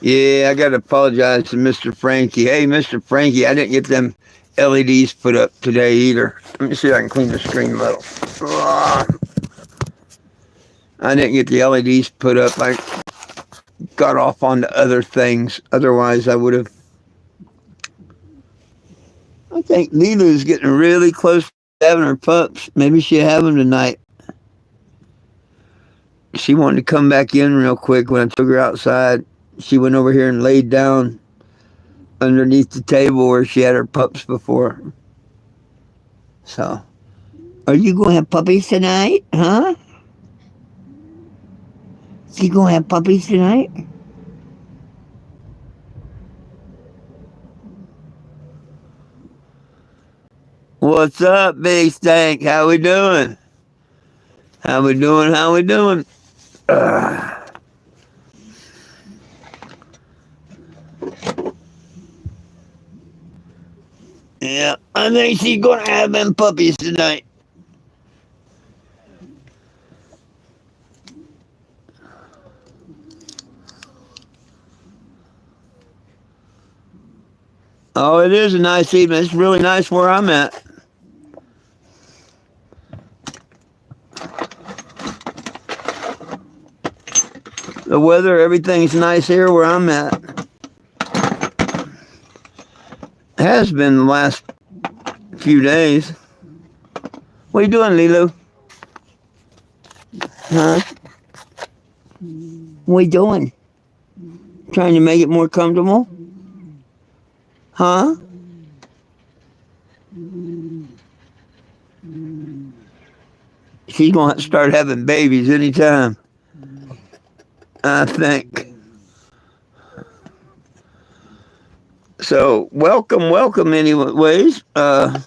Yeah, I got to apologize to Mr. Frankie. Hey, Mr. Frankie, I didn't get them LEDs put up today either. Let me see if I can clean the screen a little. I didn't get the LEDs put up. I got off on the other things. Otherwise, I would have. I think Lilu's getting really close to having her pups. Maybe she'll have them tonight. She wanted to come back in real quick when I took her outside. She went over here and laid down underneath the table where she had her pups before. So, are you going to have puppies tonight? Huh? You going to have puppies tonight? What's up, Big Stank? How we doing? How we doing? How we doing? Yeah, I think she's going to have them puppies tonight. Oh, it is a nice evening. It's really nice where I'm at. The weather, everything's nice here where I'm at. Has been the last few days. What are you doing, Lilu? Huh? What are you doing? Trying to make it more comfortable? Huh? She's going to start having babies anytime, I think. So, welcome anyways. I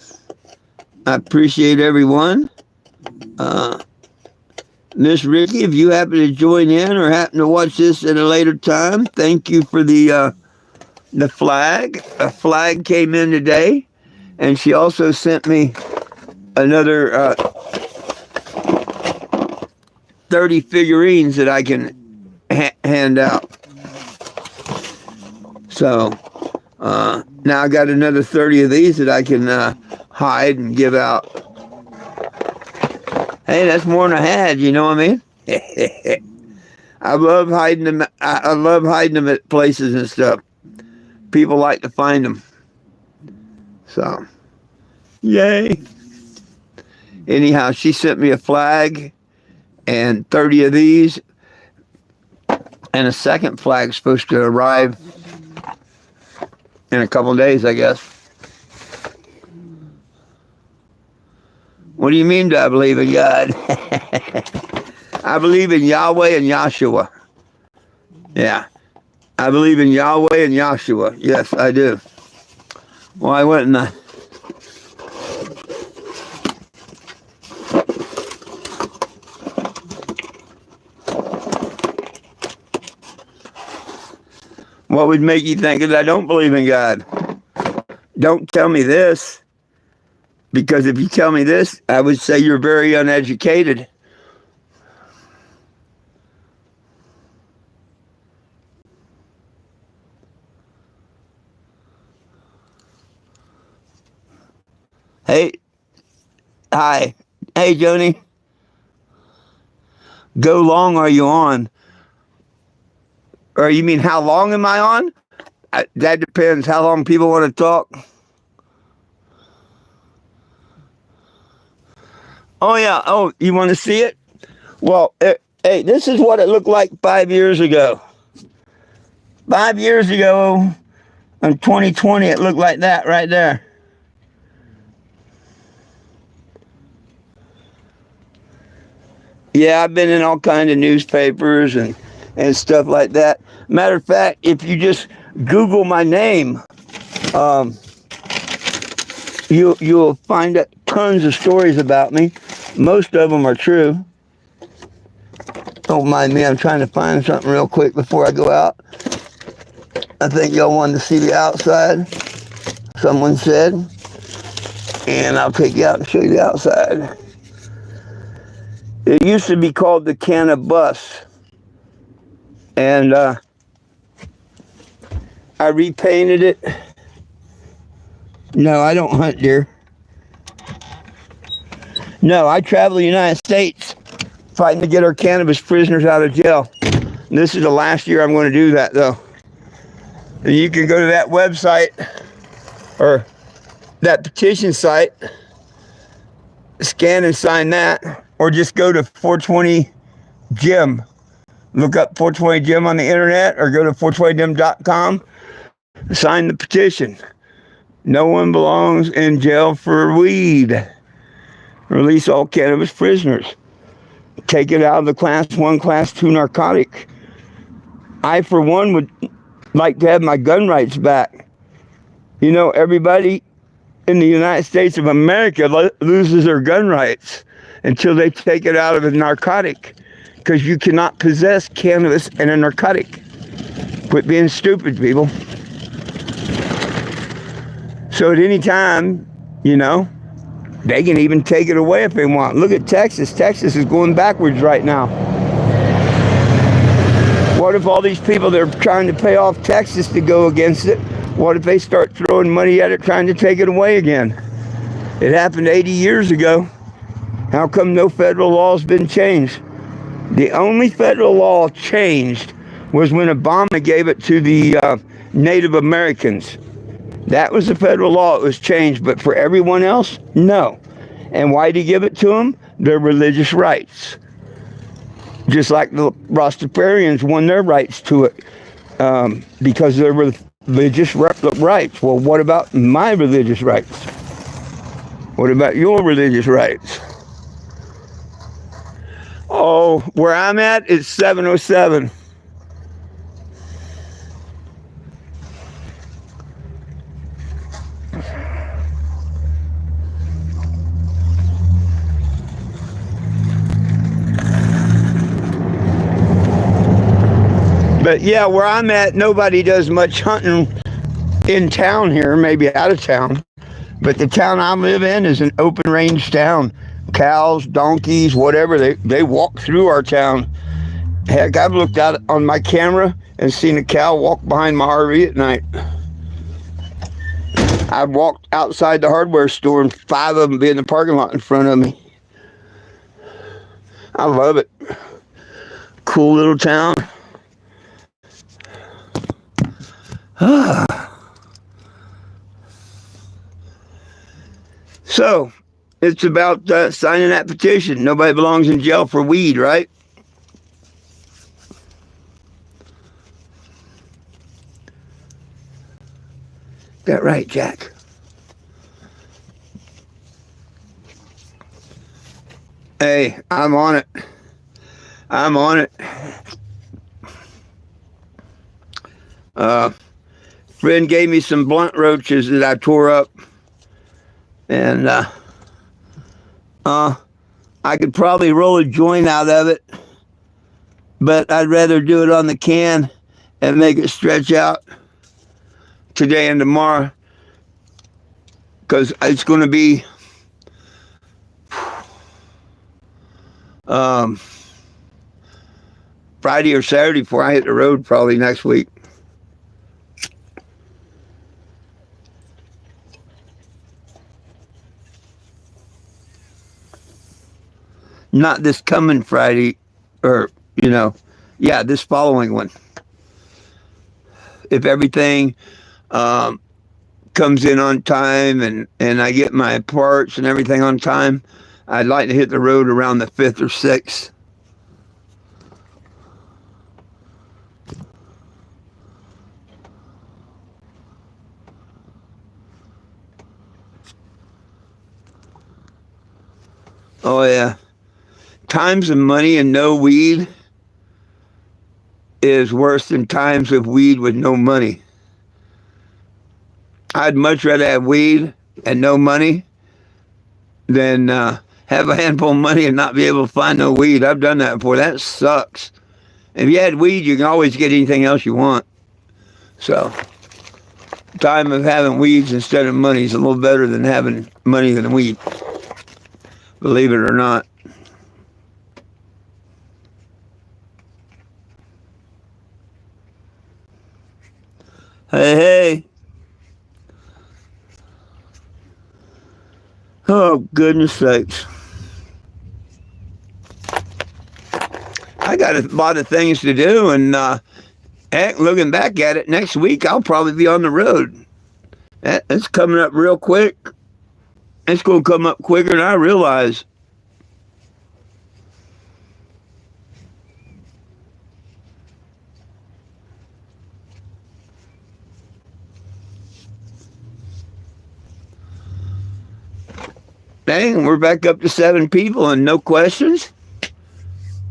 appreciate everyone. Miss Ricky, if you happen to join in or happen to watch this at a later time, thank you for the flag. A flag came in today, and she also sent me another 30 figurines that I can hand out. So now I got another 30 of these that I can hide and give out. Hey, that's more than I had. You know what I mean? I love hiding them. I love hiding them at places and stuff. People like to find them. So, yay. Anyhow, she sent me a flag and 30 of these. And a second flag's supposed to arrive in a couple of days, I guess. What do you mean, do I believe in God? I believe in Yahweh and Yahshua. Yeah. I believe in Yahweh and Yahshua. Yes, I do. Why wouldn't I? What would make you think that I don't believe in God? Don't tell me this. Because if you tell me this, I would say you're very uneducated. Hey, hi. Hey, Joni. Go long are you on? Or you mean how long am I on? That depends how long people want to talk. Oh, yeah. Oh, you want to see it? Well, hey, this is what it looked like 5 years ago. 5 years ago, in 2020, it looked like that right there. Yeah, I've been in all kinds of newspapers and stuff like that. Matter of fact, if you just Google my name, you'll find out tons of stories about me. Most of them are true. Don't mind me, I'm trying to find something real quick before I go out. I think y'all wanted to see the outside, someone said. And I'll take you out and show you the outside. It used to be called the Canna Bus. And I repainted it. No, I don't hunt deer. No, I travel the United States fighting to get our cannabis prisoners out of jail. And this is the last year I'm going to do that, though. And you can go to that website or that petition site, scan and sign that, or just go to 420 Jim. Look up 420 Jim on the internet or go to 420jim.com. Sign the petition. No one belongs in jail for weed. Release all cannabis prisoners. Take it out of the class 1, class 2 narcotic. I, for one, would like to have my gun rights back. You know, everybody in the United States of America loses their gun rights until they take it out of a narcotic, because you cannot possess cannabis and a narcotic. Quit being stupid, people. So at any time, you know, they can even take it away if they want. Look at Texas. Texas is going backwards right now. What if all these people that are trying to pay off Texas to go against it, what if they start throwing money at it, trying to take it away again? It happened 80 years ago. How come no federal law's been changed? The only federal law changed was when Obama gave it to the Native Americans. That was the federal law. It was changed, but for everyone else, no. And why did he give it to them? Their religious rights. Just like the Rastafarians won their rights to it because of their religious rights. Well, what about my religious rights? What about your religious rights? Oh, where I'm at is 707. But yeah, where I'm at, nobody does much hunting in town here, maybe out of town. But the town I live in is an open range town. Cows, donkeys, whatever, they walk through our town. Heck, I've looked out on my camera and seen a cow walk behind my RV at night. I've walked outside the hardware store and 5 of them be in the parking lot in front of me. I love it. Cool little town. So, it's about signing that petition. Nobody belongs in jail for weed, right? That right, Jack? Hey, I'm on it. I'm on it. Friend gave me some blunt roaches that I tore up. And I could probably roll a joint out of it, but I'd rather do it on the can and make it stretch out today and tomorrow, because it's going to be Friday or Saturday before I hit the road, probably next week. Not this coming Friday, or, yeah, this following one. If everything comes in on time and I get my parts and everything on time, I'd like to hit the road around the 5th or 6th. Oh, yeah. Times of money and no weed is worse than times of weed with no money. I'd much rather have weed and no money than have a handful of money and not be able to find no weed. I've done that before. That sucks. If you had weed, you can always get anything else you want. So, time of having weeds instead of money is a little better than having money than weed. Believe it or not. Hey, hey. Oh, goodness sakes. I got a lot of things to do, and heck, looking back at it, next week I'll probably be on the road. It's coming up real quick. It's going to come up quicker than I realize. Dang, we're back up to 7 people and no questions.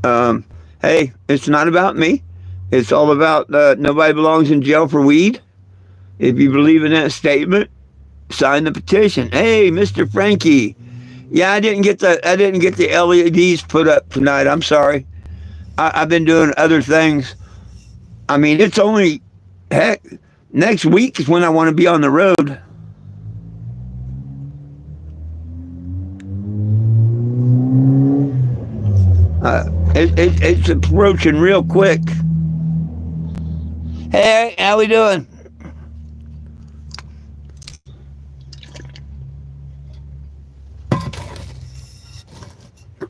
Hey, it's not about me. It's all about nobody belongs in jail for weed. If you believe in that statement, sign the petition. Hey, Mr. Frankie. Yeah, I didn't get the LEDs put up tonight. I'm sorry. I've been doing other things. I mean, it's only heck. Next week is when I want to be on the road. It's approaching real quick. Hey, how we doing?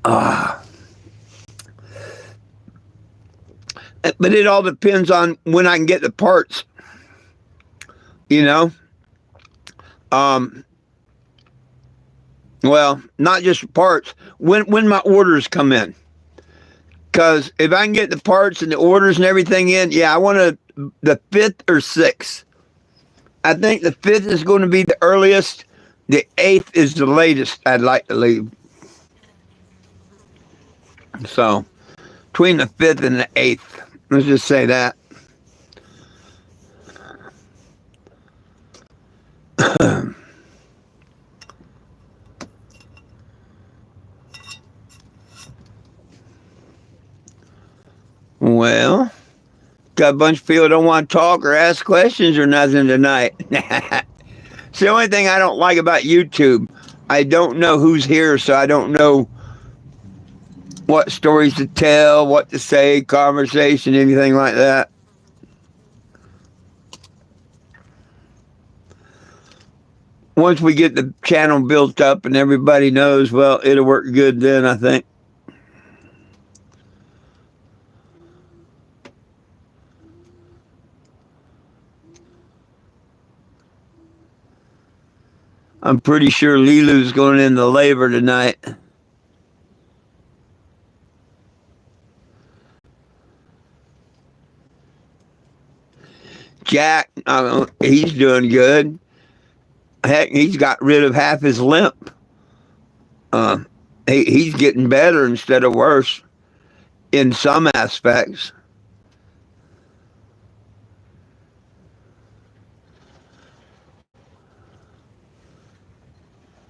Ah, but it all depends on when I can get the parts. You know, um, well, not just parts. When my orders come in, because if I can get the parts and the orders and everything in, yeah, I want the 5th or 6th. I think the 5th is going to be the earliest. The 8th is the latest I'd like to leave. So between the 5th and the 8th, let's just say that. Well, got a bunch of people that don't want to talk or ask questions or nothing tonight. It's the only thing I don't like about YouTube. I don't know who's here, so I don't know what stories to tell, what to say, conversation, anything like that. Once we get the channel built up and everybody knows, well, it'll work good then, I think. I'm pretty sure Lilu's going into labor tonight. Jack, he's doing good. Heck, he's got rid of half his limp. He's getting better instead of worse in some aspects.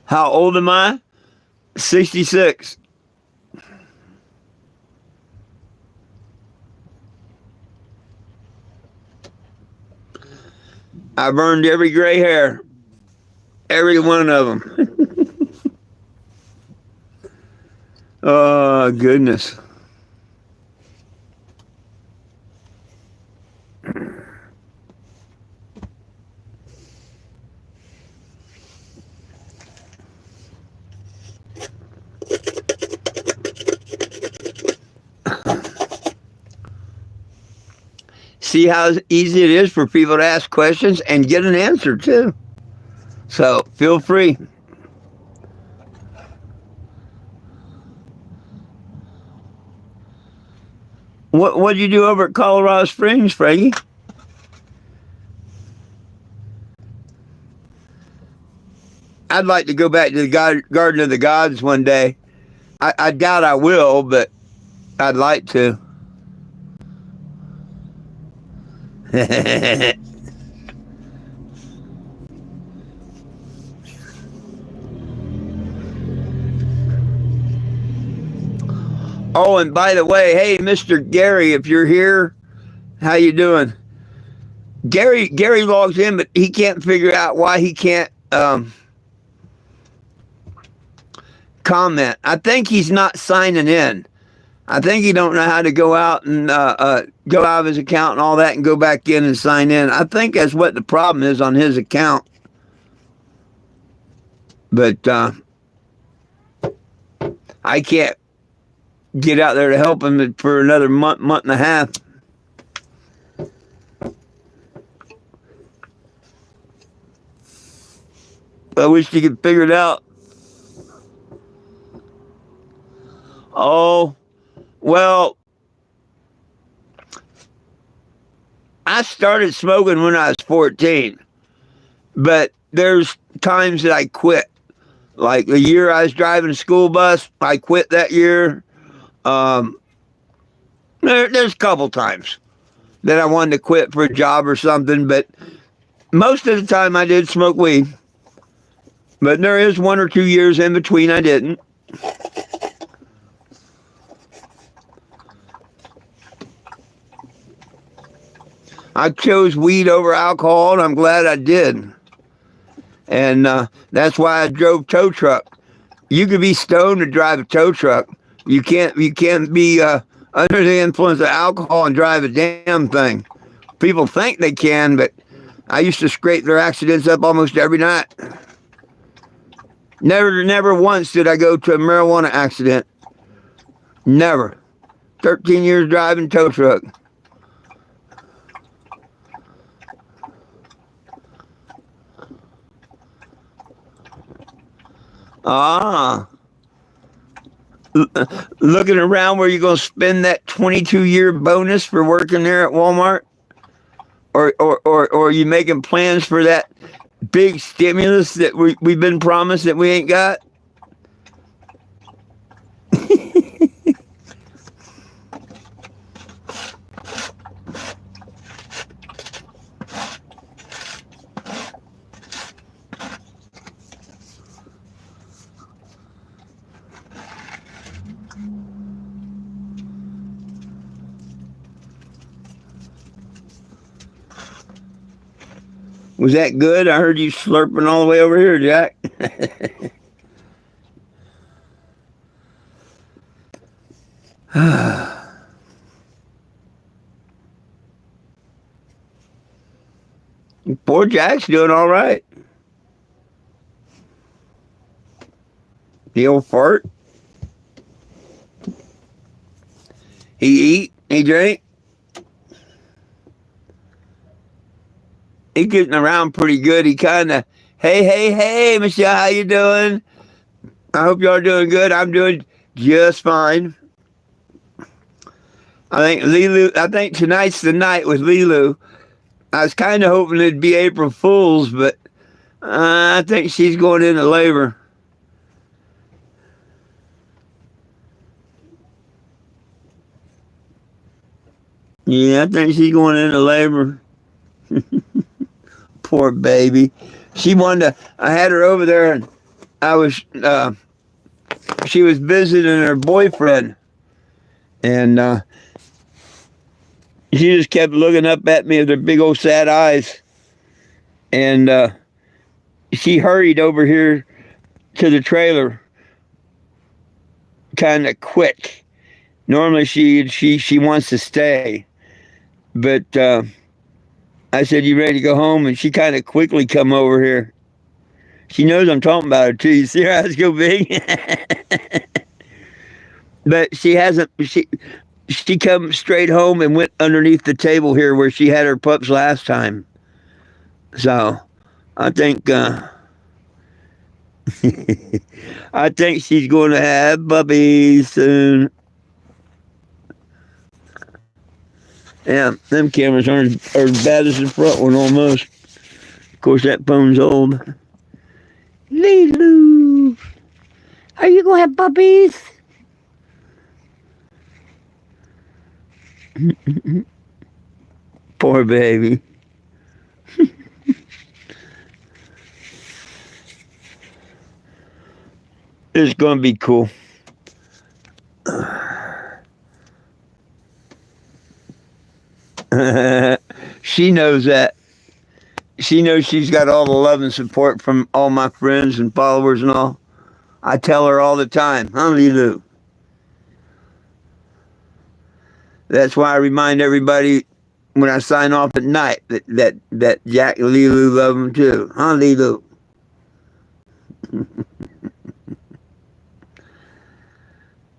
How old am I? 66. I've earned every gray hair. Every one of them. Oh, goodness. See how easy it is for people to ask questions and get an answer, too. So feel free. What did you do over at Colorado Springs, Frankie? I'd like to go back to the Garden of the Gods one day. I doubt I will, but I'd like to. Oh, and by the way, hey, Mr. Gary, if you're here, how you doing? Gary logs in, but he can't figure out why he can't comment. I think he's not signing in. I think he don't know how to go out and go out of his account and all that and go back in and sign in. I think that's what the problem is on his account. But I can't get out there to help him for another month and a half. I wish you could figure it out. Oh, well, I started smoking when I was 14, but there's times that I quit. Like the year I was driving a school bus, I quit that year. There's a couple times that I wanted to quit for a job or something, but most of the time I did smoke weed. But there is 1 or 2 years in between I didn't. I chose weed over alcohol, and I'm glad I did. And that's why I drove tow truck. You could be stoned to drive a tow truck. You can't be under the influence of alcohol and drive a damn thing. People think they can, but I used to scrape their accidents up almost every night. Never once did I go to a marijuana accident. Never. 13 years driving tow truck. Looking around where you're going to spend that 22-year bonus for working there at Walmart? Or are you making plans for that big stimulus that we've been promised that we ain't got? Was that good? I heard you slurping all the way over here, Jack. Poor Jack's doing all right. The old fart. He eat, he drink. He's getting around pretty good. He kind of, hey, Michelle, how you doing? I hope y'all are doing good. I'm doing just fine. I think tonight's the night with Lilu. I was kind of hoping it'd be April Fool's, but I think she's going into labor. Yeah, I think she's going into labor. Poor baby. She wanted to, I had her over there and she was visiting her boyfriend. And she just kept looking up at me with her big old sad eyes. And she hurried over here to the trailer kind of quick. Normally she wants to stay. But I said, you ready to go home? And she kind of quickly come over here. She knows I'm talking about her too. You see her eyes go big? But she hasn't, she come straight home and went underneath the table here where she had her pups last time. So I think I think she's going to have puppies soon. Yeah, them cameras aren't as bad as the front one almost. Of course, that phone's old. Lilu, are you going to have puppies? Poor baby. It's going to be cool. She knows that. She knows she's got all the love and support from all my friends and followers and all. I tell her all the time, huh, Lilu? That's why I remind everybody when I sign off at night that Jack and Lilu love him too. Huh, Lilu?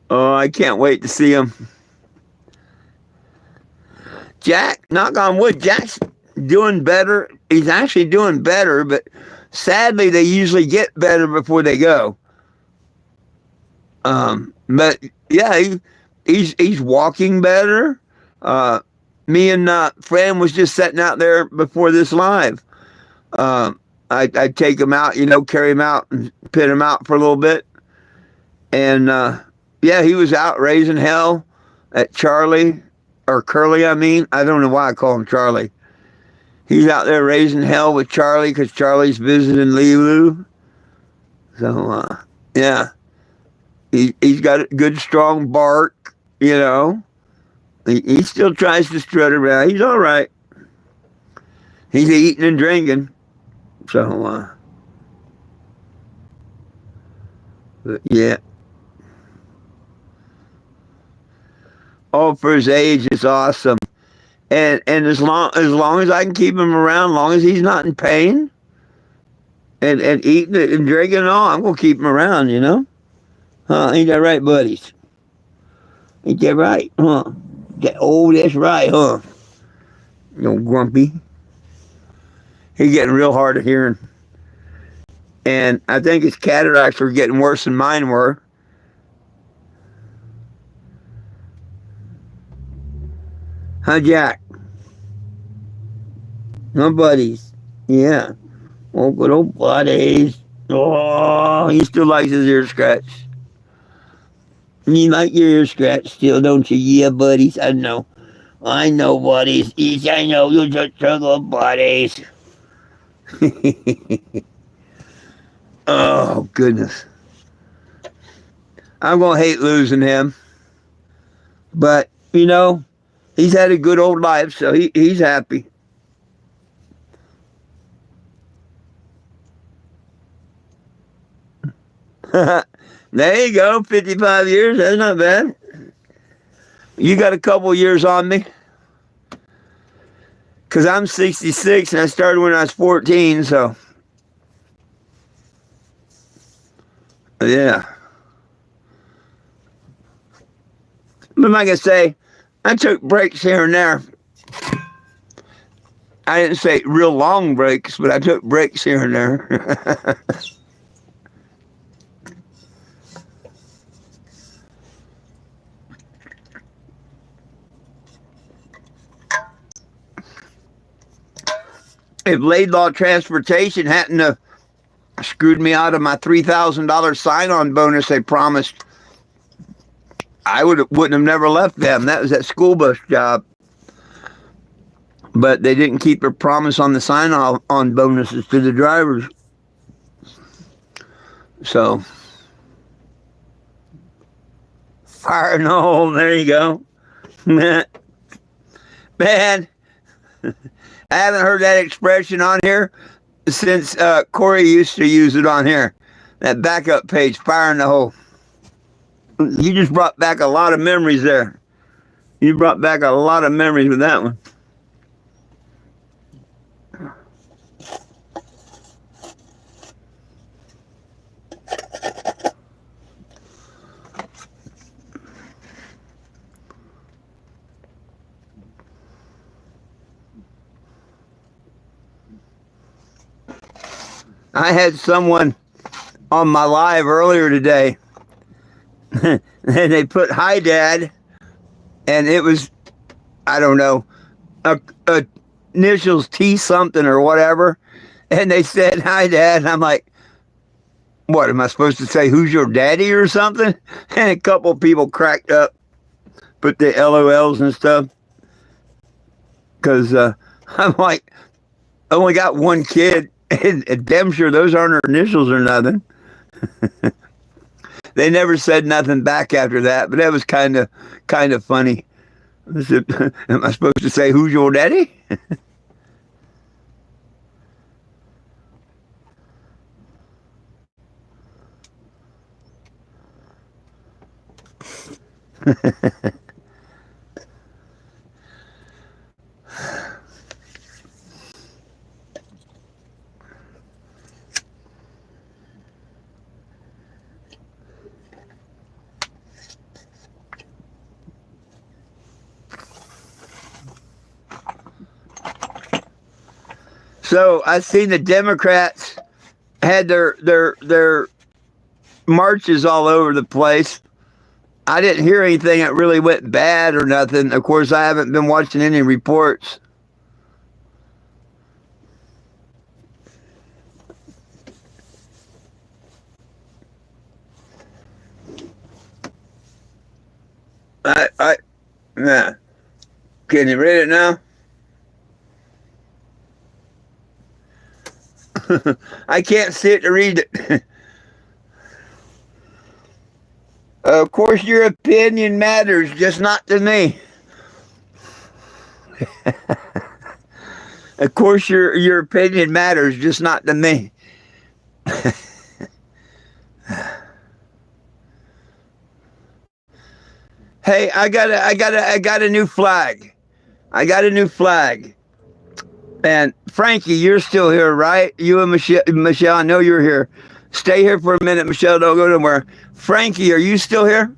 Oh, I can't wait to see him. Jack, knock on wood, Jack's doing better. He's actually doing better, but sadly, they usually get better before they go. But yeah, he's walking better. Uh, Me and Fran was just sitting out there before this live. I'd take him out, carry him out and pit him out for a little bit. And yeah, he was out raising hell at Charlie, or Curly, I mean. I don't know why I call him Charlie. He's out there raising hell with Charlie because Charlie's visiting Lilu. So, yeah, he's got a good, strong bark, He still tries to strut around. He's all right. He's eating and drinking. So, yeah. Oh, for his age, it's awesome. And as long as I can keep him around, as long as he's not in pain, and eating it and drinking and all, I'm gonna keep him around. Huh? Ain't that right, buddies? Ain't that right? Huh? That's right, huh? Grumpy. He's getting real hard of hearing. And I think his cataracts are getting worse than mine were. Huh, Jack? Huh, buddies? Yeah. Oh, good old buddies. Oh, he still likes his ear scratched. You like your ear scratched still, don't you? Yeah, buddies. I know, buddies. Yes, I know. You're just struggle buddies. Oh, goodness. I'm going to hate losing him. But, he's had a good old life, so he's happy. There you go, 55 years. That's not bad. You got a couple years on me. Because I'm 66 and I started when I was 14, so. Yeah. But like I say, I took breaks here and there. I didn't say real long breaks, but I took breaks here and there. If Laidlaw Transportation hadn't screwed me out of my $3,000 sign-on bonus they promised, I wouldn't have never left them. That was that school bus job. But they didn't keep their promise on the sign-on bonuses to the drivers. So, fire in the hole. There you go. Man, I haven't heard that expression on here since Corey used to use it on here. That backup page, fire in the hole. You just brought back a lot of memories there. You brought back a lot of memories with that one. I had someone on my live earlier today, and they put "Hi, Dad," and it was, I don't know, a initials T something or whatever, and they said "Hi, Dad," and I'm like, what am I supposed to say? Who's your daddy or something? And a couple of people cracked up, put the LOLs and stuff, because I'm like, I only got one kid. And damn sure those aren't her initials or nothing. They never said nothing back after that, but that was kind of funny. I said, am I supposed to say who's your daddy? So I seen the Democrats had their marches all over the place. I didn't hear anything that really went bad or nothing. Of course, I haven't been watching any reports. Yeah. Can you read it now? I can't see it to read it. Of course, your opinion matters, just not to me. Of course, your opinion matters, just not to me. Hey, I got a new flag. I got a new flag. And Frankie, you're still here, right? You and Michelle, I know you're here. Stay here for a minute, Michelle. Don't go nowhere. Frankie, are you still here?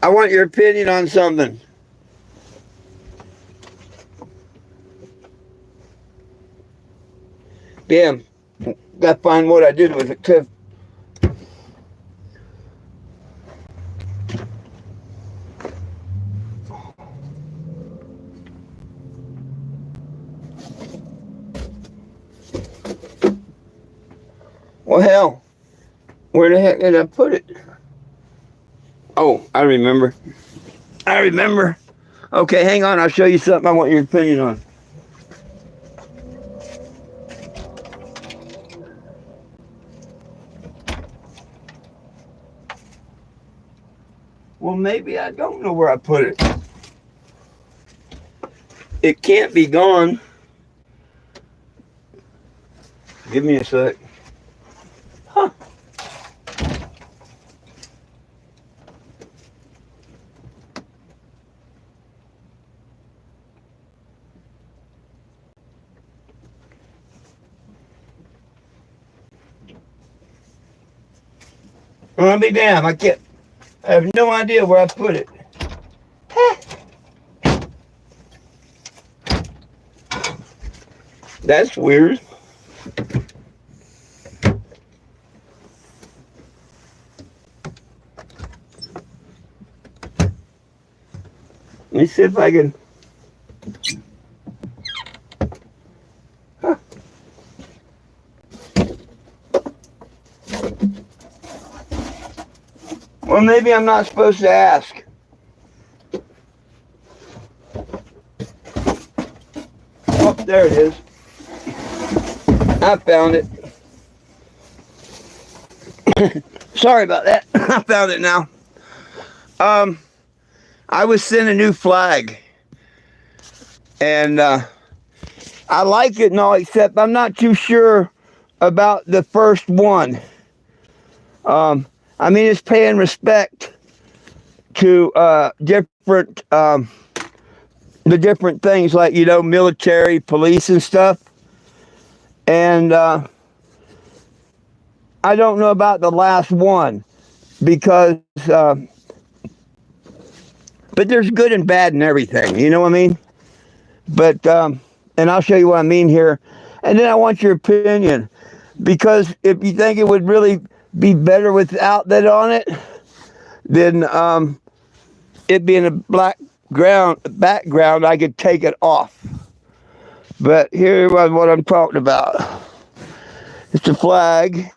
I want your opinion on something. Damn, gotta find what I did with it too. Well, hell, where the heck did I put it? Oh, I remember. I remember. Okay, hang on. I'll show you something I want your opinion on. Well, maybe I don't know where I put it. It can't be gone. Give me a sec. Huh. Well, I'll be damned. I have no idea where I put it. That's weird. Let me see if I can. Huh. Well, maybe I'm not supposed to ask. Oh, there it is. I found it. Sorry about that. I found it now. I was sent a new flag. And I like it and all, except I'm not too sure about the first one. I mean, it's paying respect to different the different things like, you know, military, police and stuff. And I don't know about the last one because, but there's good and bad in everything, you know what I mean? But, and I'll show you what I mean here. And then I want your opinion, because if you think it would really be better without that on it, then it being a black background, I could take it off. But here was what I'm talking about. It's a flag.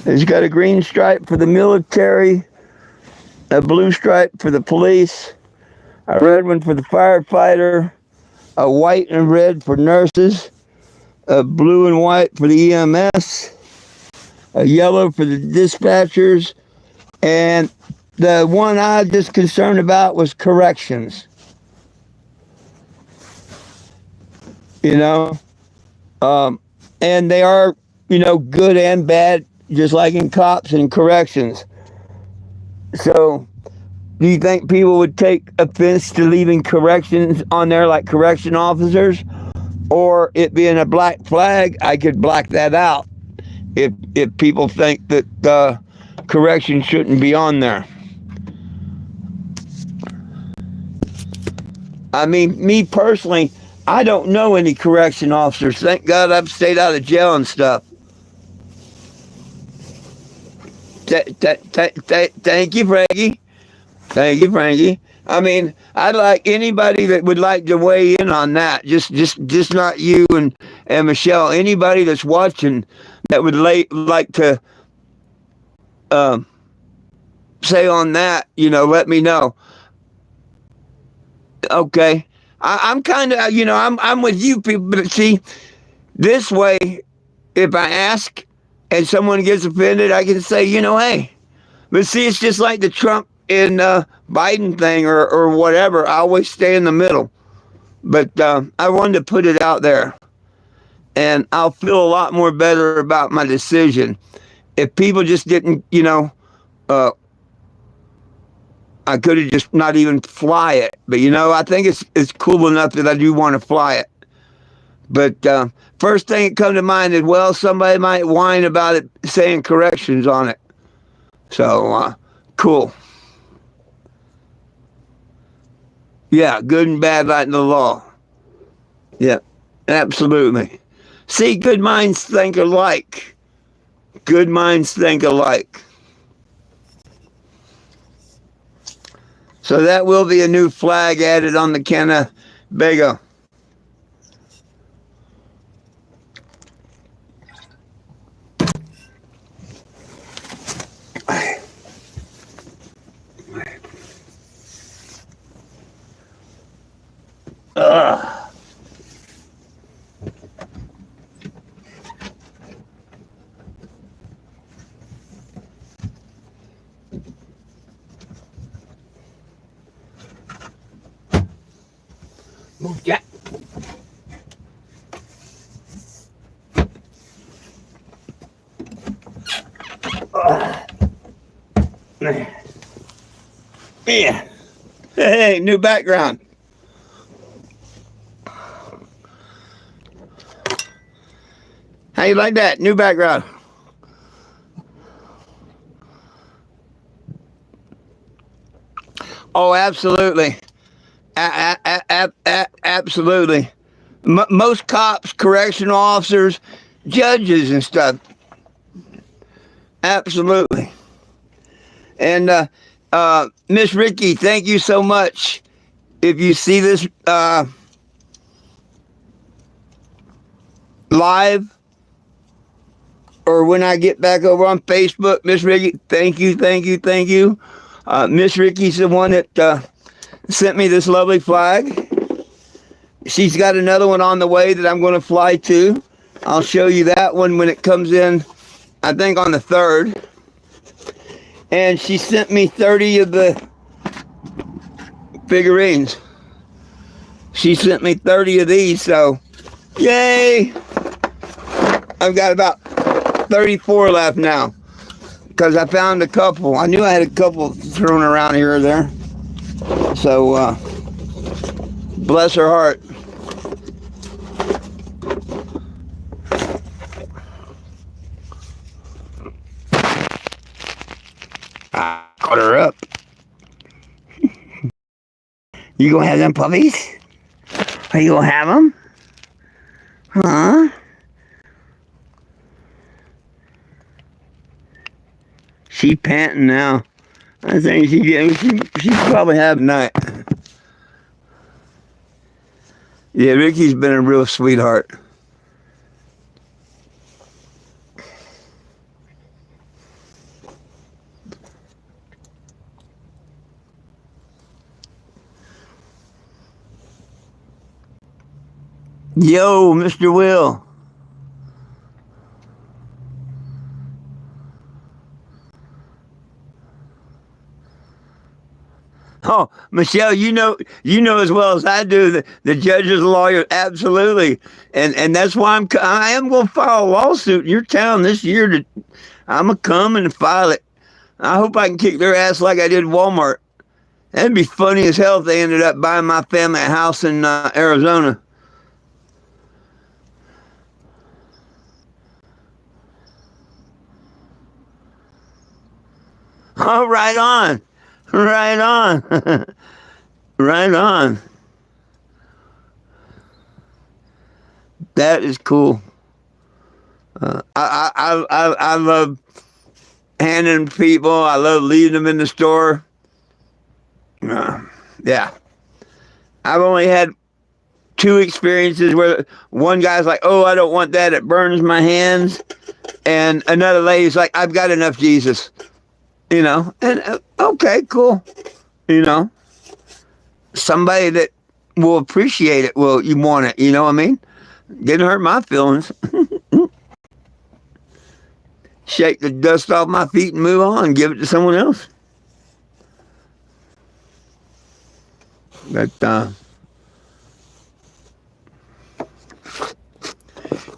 It's got a green stripe for the military, a blue stripe for the police, a red one for the firefighter, a white and red for nurses, a blue and white for the EMS, a yellow for the dispatchers, and the one I was just concerned about was corrections. You know, and they are, you know, good and bad, just like in cops and corrections. So, do you think people would take offense to leaving corrections on there, like correction officers? Or it being a black flag, I could black that out if people think that correction shouldn't be on there. I mean, me personally, I don't know any correction officers. Thank God I've stayed out of jail and stuff. Thank you, Frankie. Thank you, Frankie. I mean, I'd like anybody that would like to weigh in on that. Just not you and Michelle. Anybody that's watching that would like to um, say on that, let me know. Okay, I'm kind of, I'm with you people, but see, this way, if I ask and someone gets offended, I can say, hey. But see, it's just like the Trump and Biden thing or whatever. I always stay in the middle. But I wanted to put it out there. And I'll feel a lot more better about my decision. If people just didn't, uh, I could have just not even fly it. But, I think it's cool enough that I do want to fly it. But first thing that come to mind is, well, somebody might whine about it saying corrections on it. So, cool. Yeah, good and bad like the law. Yeah, absolutely. See, good minds think alike. Good minds think alike. So that will be a new flag added on the Kennebago. Ugh. Move that. Yeah. Hey, new background. How you like that? New background. Oh, absolutely. Absolutely. Most cops, correctional officers, judges and stuff. Absolutely. And Miss Ricky, thank you so much. If you see this live or when I get back over on Facebook, Miss Ricky, thank you, thank you, thank you. Miss Ricky's the one that sent me this lovely flag. She's got another one on the way that I'm going to fly to. I'll show you that one when it comes in, I think on the 3rd. And she sent me 30 of the figurines. She sent me 30 of these, so yay! I've got about 34 left now because I found a couple. I knew I had a couple thrown around here or there. So, bless her heart. I caught her up. You gonna have them puppies? Are you gonna have them? Huh? She panting now. I think she probably have night. Yeah, Ricky's been a real sweetheart. Yo, Mr. Will. Oh, Michelle, you know as well as I do that the judge is a lawyer, absolutely, and that's why I am going to file a lawsuit in your town this year. I'm gonna come and file it. I hope I can kick their ass like I did Walmart. That'd be funny as hell if they ended up buying my family a house in Arizona. Oh, right on, right on, right on. That is cool. I love handing people. I love leaving them in the store. Uh, yeah, I've only had two experiences where one guy's like, "Oh, I don't want that; it burns my hands," and another lady's like, "I've got enough Jesus," And okay, cool. You know, somebody that will appreciate it. Well, you want it. You know what I mean? Didn't hurt my feelings. Shake the dust off my feet and move on and give it to someone else. But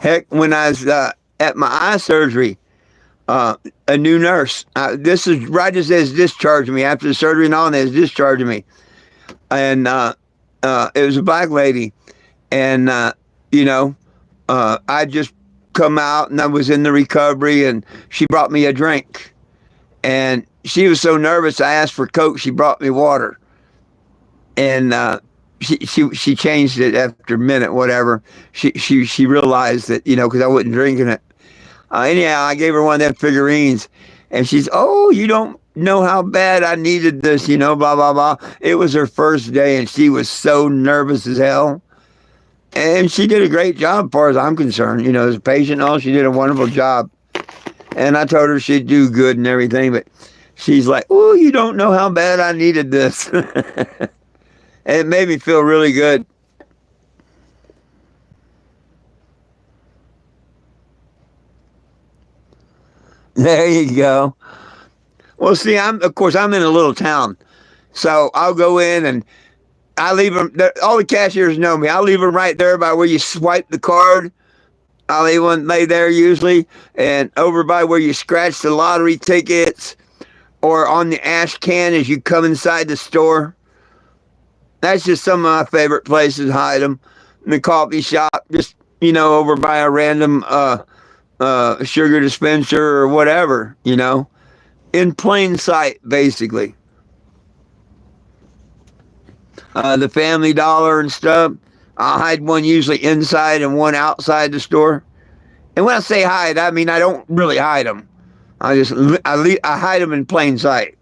heck, when I was at my eye surgery, a new nurse. This is right as they was discharging me after the surgery and all, and they was discharging me, and it was a black lady, and you know, I just come out and I was in the recovery, and she brought me a drink, and she was so nervous. I asked for Coke. She brought me water, and she changed it after a minute. Whatever. She realized that because I wasn't drinking it. Anyhow, I gave her one of them figurines, and she's, "Oh, you don't know how bad I needed this, blah blah blah." It was her first day, and she was so nervous as hell. And she did a great job, as far as I'm concerned. As a patient, she did a wonderful job. And I told her she'd do good and everything, but she's like, "Oh, you don't know how bad I needed this." And it made me feel really good. There you go. Well, see, of course, I'm in a little town, so I'll go in and I leave them. All the cashiers know me. I'll leave them right there by where you swipe the card. I'll leave one lay there usually, and over by where you scratch the lottery tickets, or on the ash can as you come inside the store. That's just some of my favorite places to hide them. In the coffee shop, just over by a random sugar dispenser or whatever. In plain sight, basically. The Family Dollar and stuff. I'll hide one usually inside and one outside the store. And when I say hide, I mean I don't really hide them. I hide them in plain sight.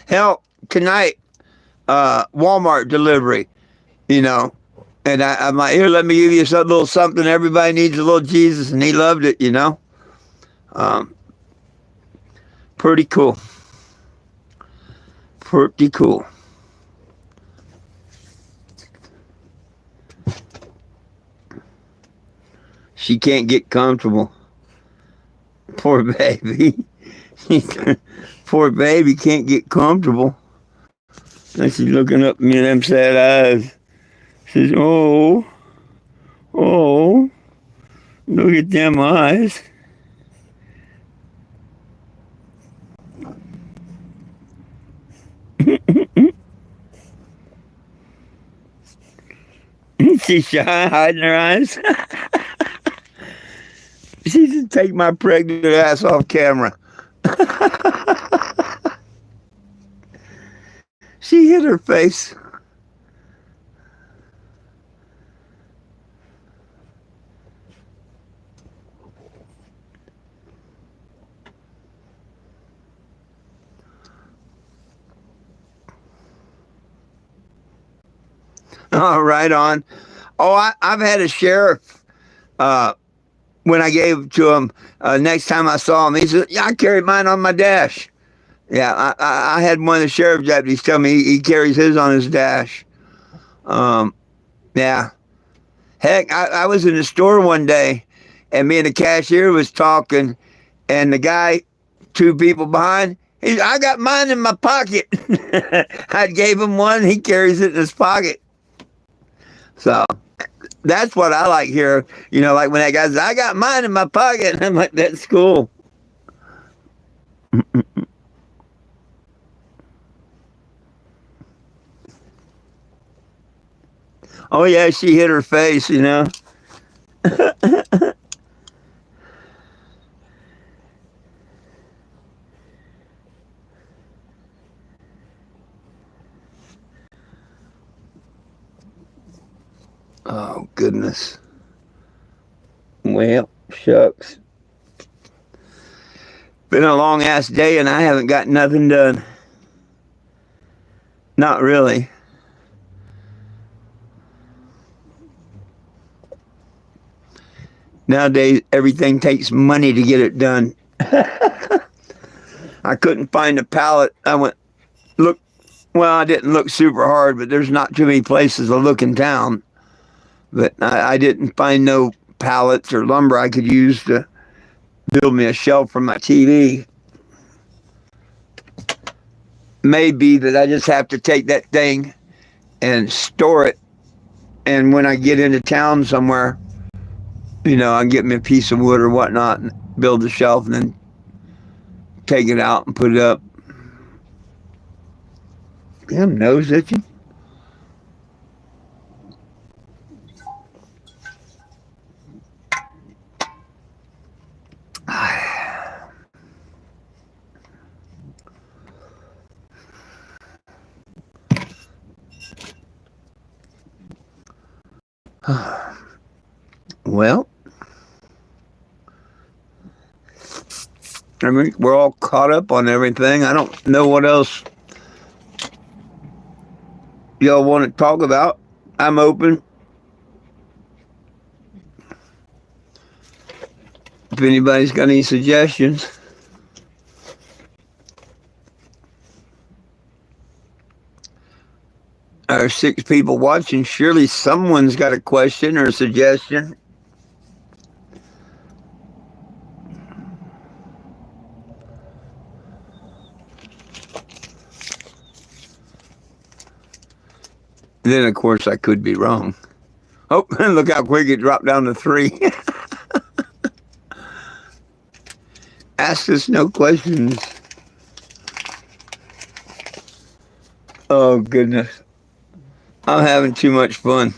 Hell, tonight, Walmart delivery, you know. And I'm like, here, let me give you a little something. Everybody needs a little Jesus, and he loved it. Um, pretty cool. Pretty cool. She can't get comfortable. Poor baby. Poor baby can't get comfortable. And she's looking up at me with them sad eyes. Says, "Oh, oh, look at them eyes." She's shy, hiding her eyes. She should take my pregnant ass off camera. She hit her face. Oh, right on. Oh, I've had a sheriff when I gave it to him. Next time I saw him, he said, "Yeah, I carried mine on my dash." Yeah, I had one of the sheriff's deputies tell me he carries his on his dash. Um, yeah. Heck, I was in the store one day, and me and the cashier was talking, and the guy, two people behind, I got mine in my pocket. I gave him one. He carries it in his pocket. So that's what I like here. Like when that guy says, I got mine in my pocket. I'm like, that's cool. Oh, yeah, she hit her face. Oh, goodness. Well, shucks. Been a long ass day and I haven't got nothing done. Not really. Nowadays, everything takes money to get it done. I couldn't find a pallet. I went, look, well, I didn't look super hard, but there's not too many places to look in town. But I didn't find no pallets or lumber I could use to build me a shelf for my TV. Maybe that I just have to take that thing and store it. And when I get into town somewhere, I can get me a piece of wood or whatnot and build a shelf and then take it out and put it up. Damn, nose itching. Well, I mean, we're all caught up on everything. I don't know what else y'all want to talk about. I'm open. If anybody's got any suggestions. Our 6 people watching, surely someone's got a question or a suggestion. Then, of course, I could be wrong. Oh, look how quick it dropped down to 3. Ask us no questions. Oh, goodness. I'm having too much fun.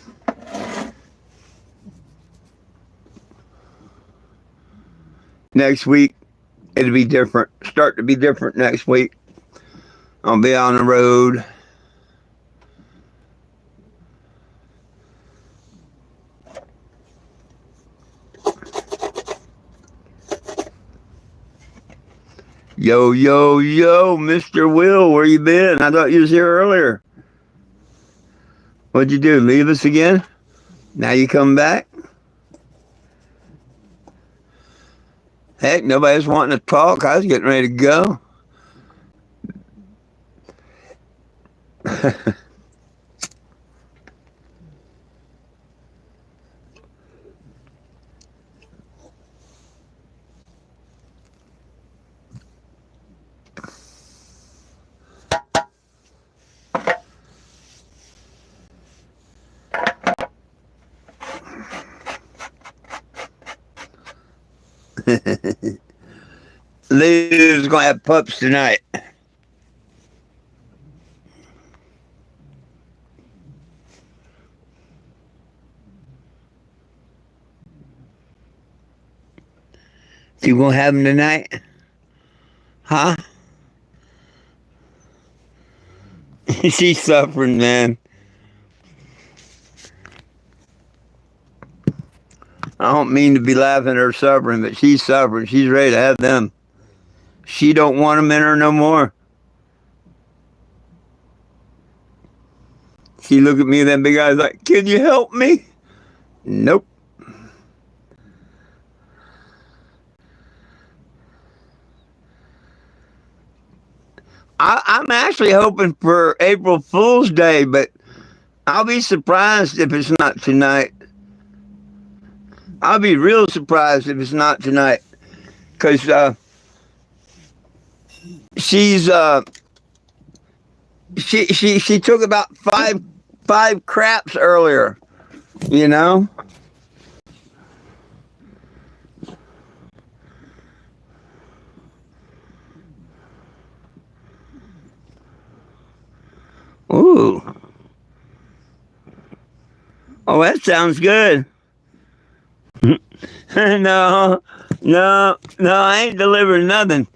Next week, it'll be different. Start to be different next week. I'll be on the road. Yo, yo, yo, Mr. Will, where you been? I thought you was here earlier. What'd you do, leave us again? Now you come back? Heck, nobody's wanting to talk. I was getting ready to go. Lily's gonna have pups tonight. You gonna have them tonight? Huh? She's suffering, man. I don't mean to be laughing at her suffering, but she's suffering. She's ready to have them. She don't want them in her no more. She look at me with them big eyes like, can you help me? Nope. I'm actually hoping for April Fool's Day, but I'll be surprised if it's not tonight. I'll be real surprised if it's not tonight. Because she's she took about five craps earlier, you know. Ooh. Oh, that sounds good. No, no, I ain't delivering nothing.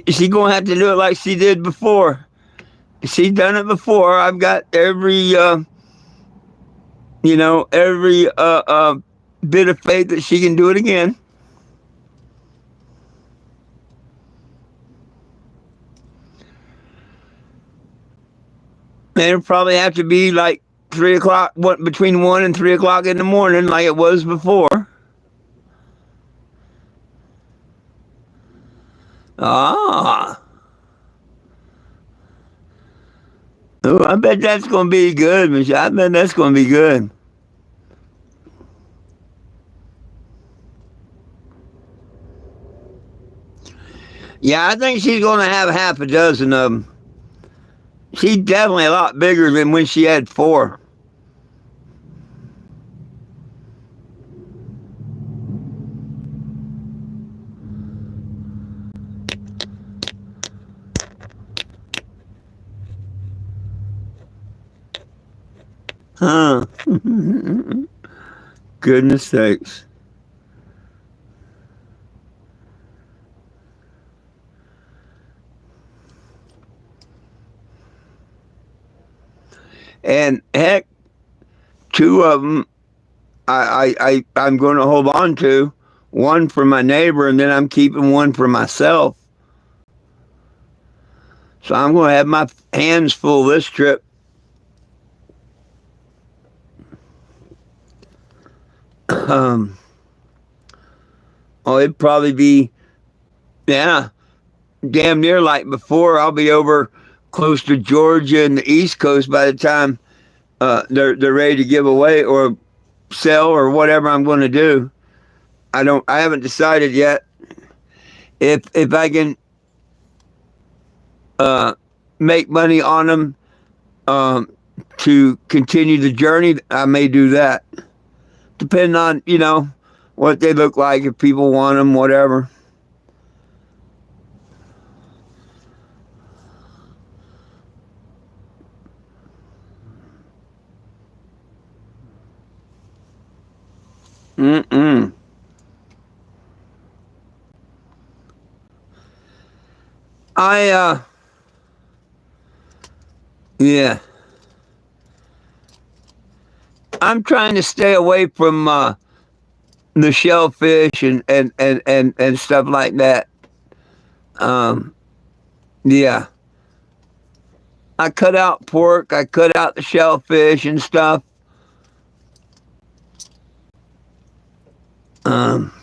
She gonna have to do it like she did before. She's done it before. I've got every every bit of faith that she can do it again. And it'll probably have to be like 3 o'clock, between 1 and 3 o'clock in the morning, like it was before. Ah. Oh, I bet that's going to be good, Michelle. I bet that's going to be good. Yeah, I think she's going to have half a dozen of them. She's definitely a lot bigger than when she had 4. Huh. Goodness sakes. And heck, 2 of them I'm going to hold on to. One for my neighbor, and then I'm keeping one for myself. So I'm going to have my hands full this trip. Oh, it'd probably be, yeah, damn near like before. I'll be over close to Georgia and the East Coast by the time they're ready to give away or sell or whatever I'm going to do. I haven't decided yet. If I can make money on them to continue the journey, I may do that. Depending on, what they look like, if people want them, whatever. Mm-mm. Yeah. I'm trying to stay away from the shellfish and stuff like that. Um, yeah. I cut out pork. I cut out the shellfish and stuff. Um,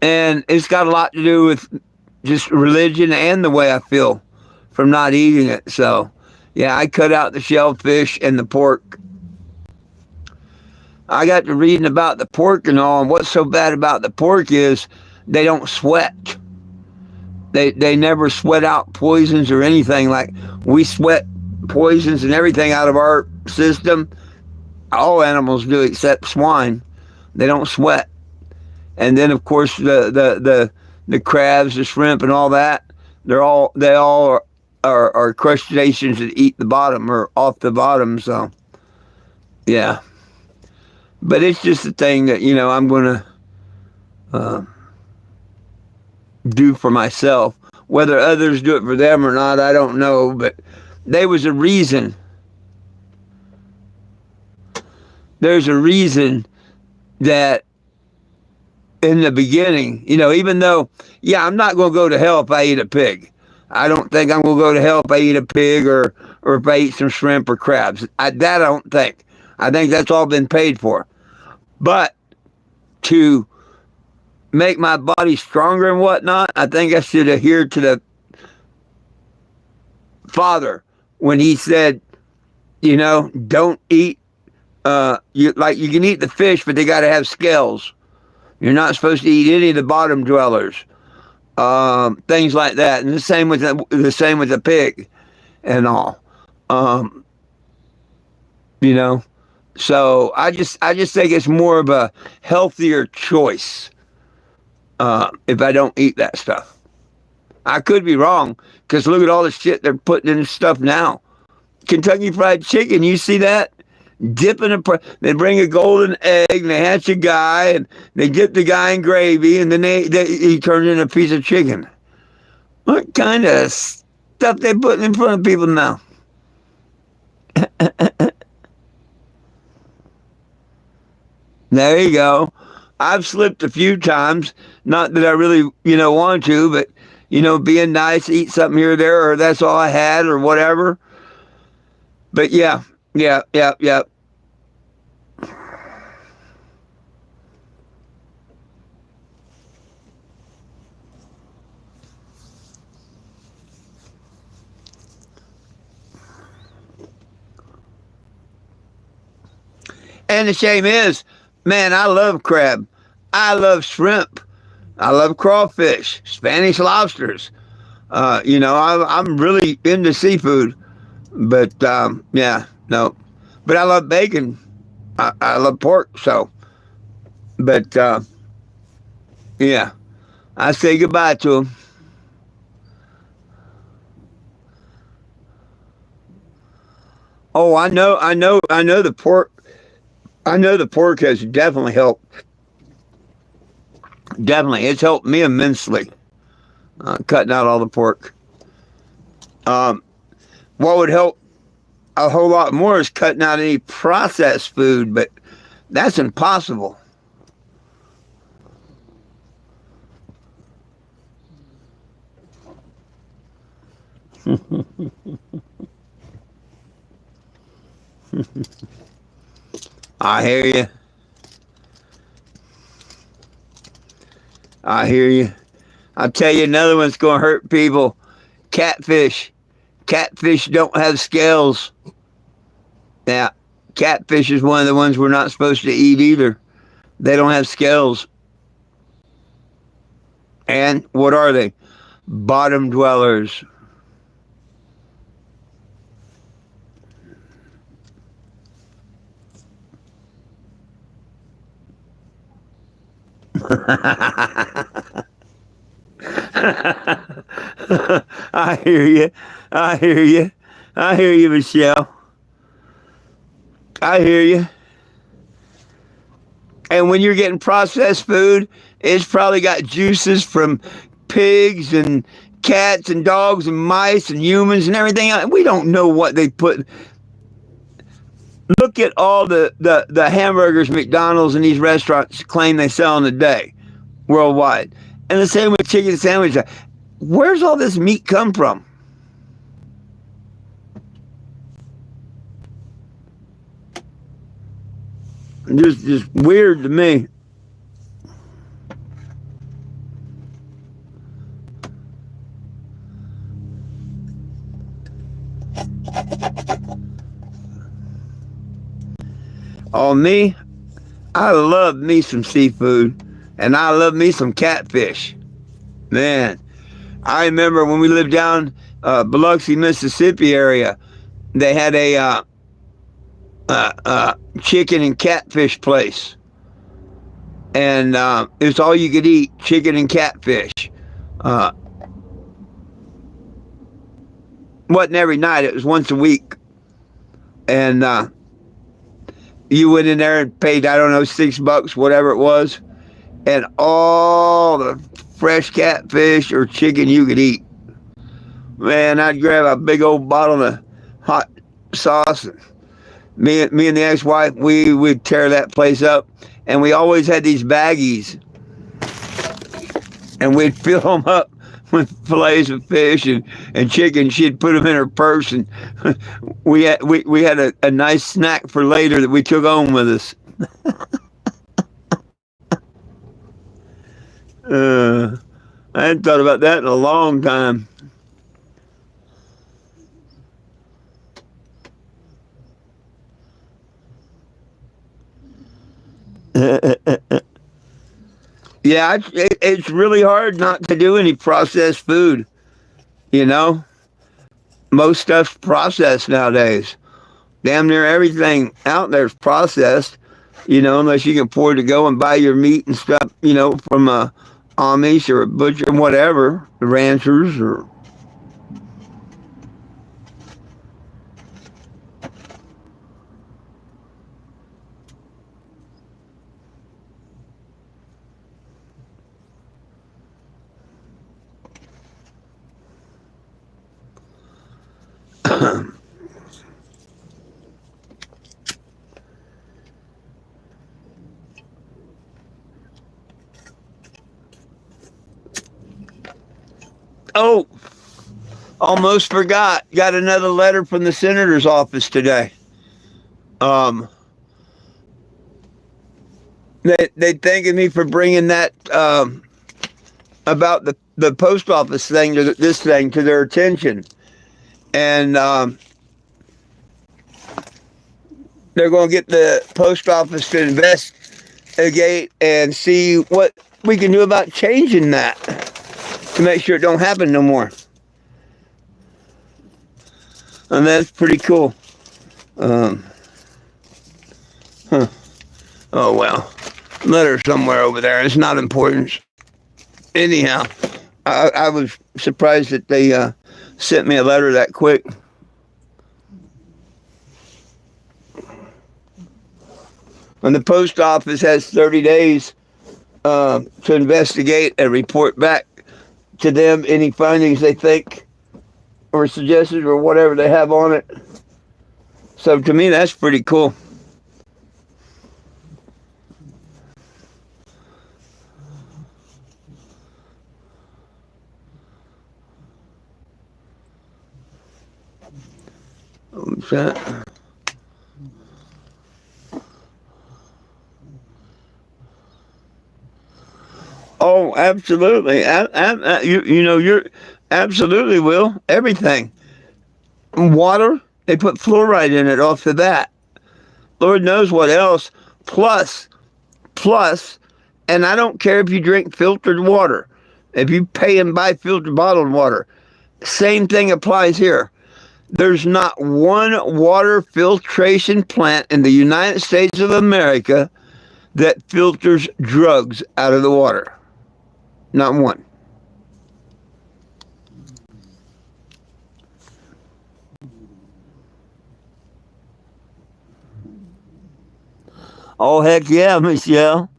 and it's got a lot to do with just religion and the way I feel from not eating it. So, yeah, I cut out the shellfish and the pork. I got to reading about the pork and all, and what's so bad about the pork is they don't sweat. They never sweat out poisons or anything. Like we sweat poisons and everything out of our system. All animals do except swine. They don't sweat. And then of course the crabs, the shrimp, and all that. They all are crustaceans that eat the bottom or off the bottom. So yeah. But it's just a thing that, I'm going to do for myself. Whether others do it for them or not, I don't know. But there was a reason. There's a reason that in the beginning, even though, yeah, I'm not going to go to hell if I eat a pig. I don't think I'm going to go to hell if I eat a pig or if I eat some shrimp or crabs. I don't think. I think that's all been paid for. But to make my body stronger and whatnot, I think I should adhere to the Father when he said, don't eat, you can eat the fish, but they got to have scales. You're not supposed to eat any of the bottom dwellers. things like that, and the same with the pig and all. Um, you know, so I just think it's more of a healthier choice if I don't eat that stuff. I could be wrong because look at all the shit they're putting in stuff now. Kentucky Fried Chicken, you see that? They bring a golden egg and they hatch a guy and they dip the guy in gravy and then he turns into a piece of chicken. What kind of stuff they putting in front of people now? There you go. I've slipped a few times. Not that I really, want to, but being nice, eat something here or there, or that's all I had, or whatever. But yeah, yeah, yeah, yeah. And the shame is, man, I love crab. I love shrimp. I love crawfish, Spanish lobsters. I'm really into seafood, but yeah, no. But I love bacon. I love pork. So, but yeah, I say goodbye to them. Oh, I know the pork. I know the pork has definitely helped. Definitely, it's helped me immensely cutting out all the pork. Um, what would help a whole lot more is cutting out any processed food, but that's impossible. I hear you. I hear you. I'll tell you another one's going to hurt people. Catfish. Catfish don't have scales. Now, catfish is one of the ones we're not supposed to eat either. They don't have scales. And what are they? Bottom dwellers. I hear you. I hear you. I hear you, Michelle. I hear you. And when you're getting processed food, it's probably got juices from pigs and cats and dogs and mice and humans and everything else. We don't know what they put. Look at all the hamburgers McDonald's and these restaurants claim they sell in a day worldwide. And the same with chicken sandwiches. Where's all this meat come from? Just weird to me. On me, I love me some seafood, and I love me some catfish. Man, I remember when we lived down Biloxi, Mississippi area. They had a chicken and catfish place, and it was all you could eat: chicken and catfish. Uh, wasn't every night; it was once a week, and you went in there and paid, I don't know, $6, whatever it was, and all the fresh catfish or chicken you could eat. Man, I'd grab a big old bottle of hot sauce. And me and the ex-wife, we would tear that place up, and we always had these baggies, and we'd fill them up with fillets of fish and chicken. She'd put them in her purse, and we had a nice snack for later that we took home with us. Uh, I hadn't thought about that in a long time. Yeah, it's really hard not to do any processed food. You know, most stuff's processed nowadays. Damn near everything out there's processed. You know, unless you can afford to go and buy your meat and stuff. You know, from a Amish or a butcher, whatever, the ranchers or. Oh, almost forgot. Got another letter from the senator's office today. Um, they thanking me for bringing that about the post office thing to this thing to their attention, and they're going to get the post office to investigate and see what we can do about changing that to make sure it don't happen no more. And that's pretty cool. Um, huh. Oh well, letter somewhere over there. It's not important. Anyhow, I was surprised that they sent me a letter that quick. And the post office has 30 days to investigate and report back to them any findings they think or suggested or whatever they have on it. So to me, that's pretty cool. What's that? Oh, absolutely. You know, you're absolutely will. Everything. Water, they put fluoride in it off the bat. Lord knows what else. Plus, and I don't care if you drink filtered water, if you pay and buy filtered bottled water, same thing applies here. There's not one water filtration plant in the United States of America that filters drugs out of the water. Not one. Oh, heck yeah, Michelle.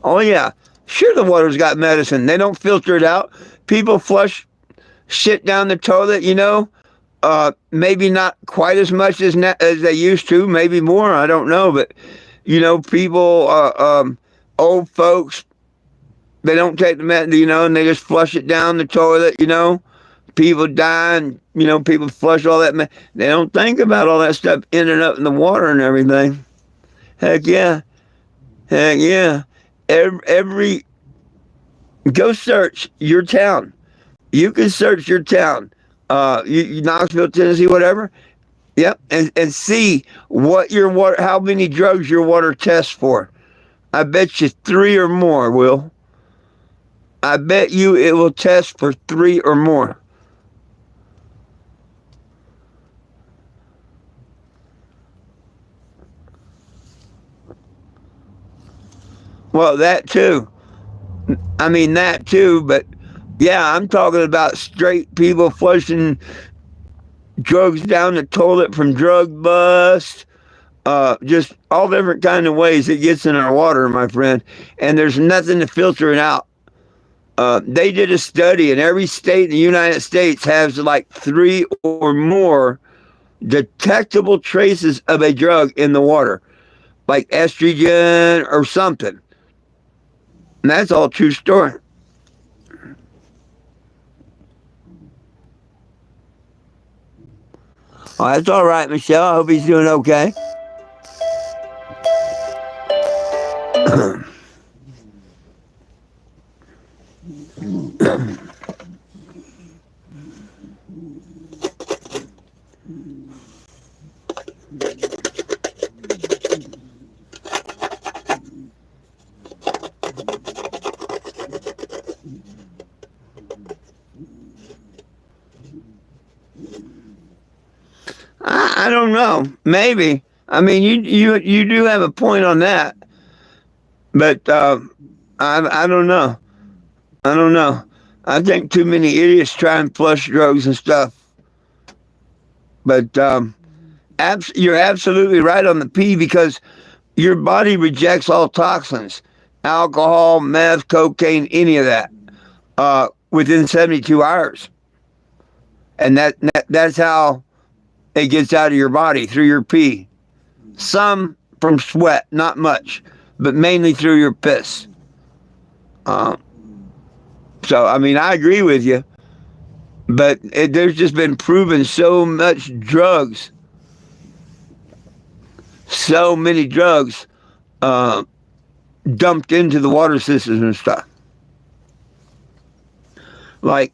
Oh, yeah. Sure, the water's got medicine. They don't filter it out. People flush shit down the toilet, you know. Maybe not quite as much as they used to. Maybe more. I don't know. But, you know, people, old folks, they don't take the medicine, you know, and they just flush it down the toilet, you know. People die and, you know, people flush all that. They don't think about all that stuff ending up in the water and everything. Heck yeah. Heck yeah. Every go search your town. You can search your town. Knoxville, Tennessee, whatever. Yep. And see what your water, how many drugs your water tests for. I bet you 3 or more, Will. I bet you it will test for 3 or more. Well, that too. I mean, that too, but yeah, I'm talking about straight people flushing drugs down the toilet from drug bust. Just all different kind of ways it gets in our water, my friend. And there's nothing to filter it out. They did a study, and every state in the United States has like 3 or more detectable traces of a drug in the water, like estrogen or something. And that's all true story. Oh, that's all right, Michelle. I hope he's doing okay. I don't know. Maybe. I mean, you do have a point on that, but I don't know. I don't know. I think too many idiots try and flush drugs and stuff. But you're absolutely right on the P because your body rejects all toxins, alcohol, meth, cocaine, any of that, within 72 hours, and that's how it gets out of your body through your pee. Some from sweat, not much, but mainly through your piss. Uh, so, I mean, I agree with you, but there's just been proven so many drugs uh, dumped into the water systems and stuff. Like,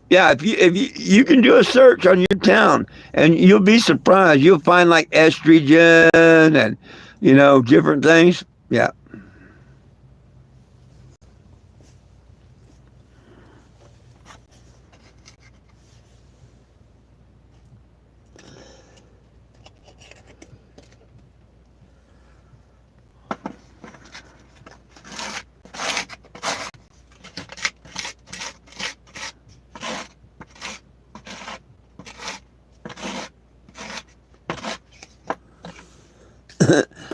yeah, if you can do a search on your town, and you'll be surprised. You'll find like estrogen and different things. Yeah.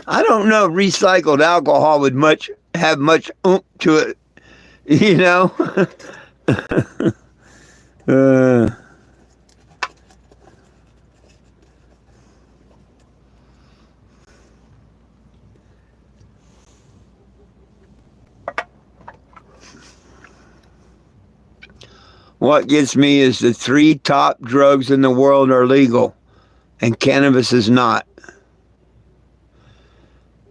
I don't know if recycled alcohol would have much oomph to it, you know. uh, what gets me is the 3 top drugs in the world are legal, and cannabis is not.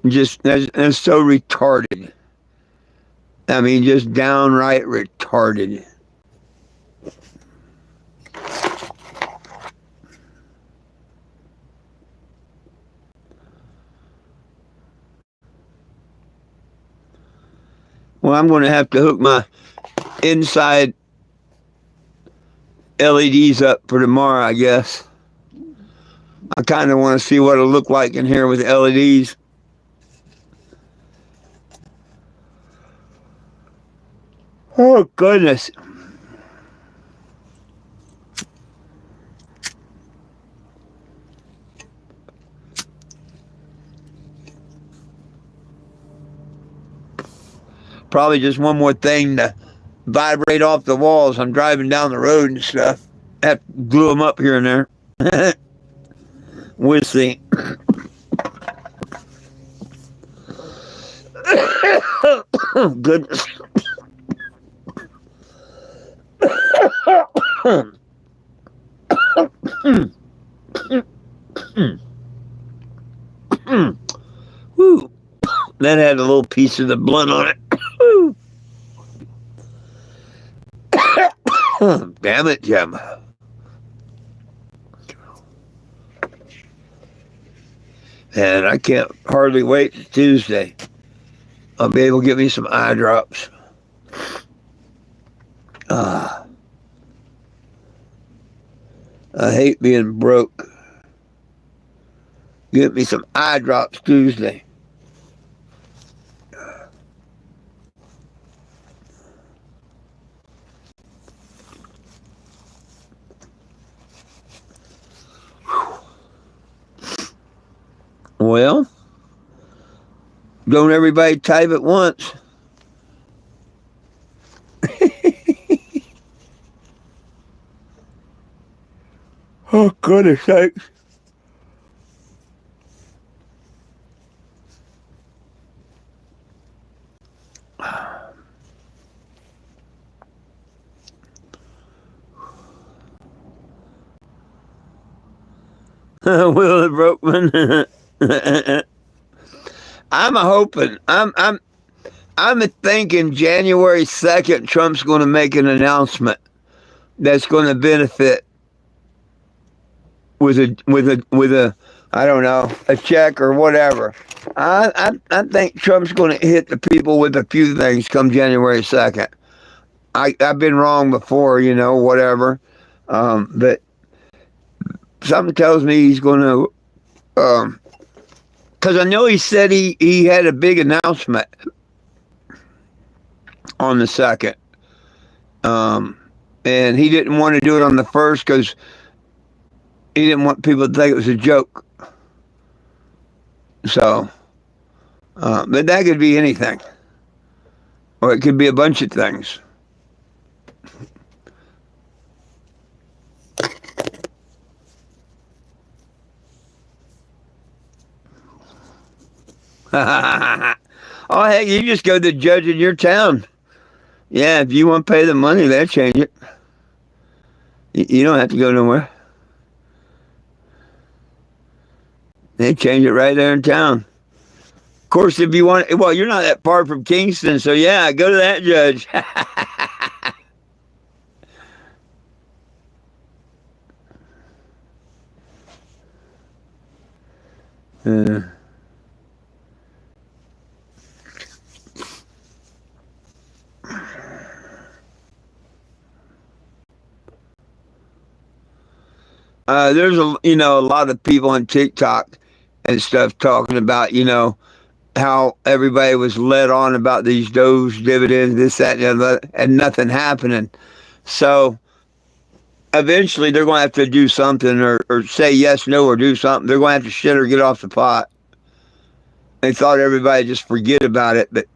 Just that's so retarded. I mean, just downright retarded. Well, I'm going to have to hook my inside LEDs up for tomorrow, I guess. I kind of want to see what it'll look like in here with LEDs. Oh, goodness. Probably just one more thing to vibrate off the walls. I'm driving down the road and stuff. Have to glue them up here and there. We'll see. Goodness. Woo. That had a little piece of the blunt on it. Woo. Damn it, Jim. And I can't hardly wait till Tuesday. I'll be able to get me some eye drops. I hate being broke. Get me some eye drops Tuesday. Well, don't everybody type at once. Oh, goodness sakes. Will Brokeman. I'm hoping. I'm thinking January 2nd, Trump's going to make an announcement that's going to benefit with a I don't know, a check or whatever. I think Trump's going to hit the people with a few things come January 2nd. I've been wrong before, whatever. But something tells me he's going to, because I know he said he had a big announcement on the second, um, and he didn't want to do it on the first because he didn't want people to think it was a joke. So, but that could be anything, or it could be a bunch of things. Oh, heck, you just go to the judge in your town. Yeah, if you want to pay the money, they'll change it. You don't have to go nowhere. They change it right there in town. Of course, if you want, well, you're not that far from Kingston, so yeah, go to that judge. uh, there's a lot of people on TikTok and stuff talking about how everybody was led on about these Doge dividends, this, that, and the other, and nothing happening. So eventually they're going to have to do something or say yes, no, or do something. They're going to have to shit or get off the pot. They thought everybody just forget about it, but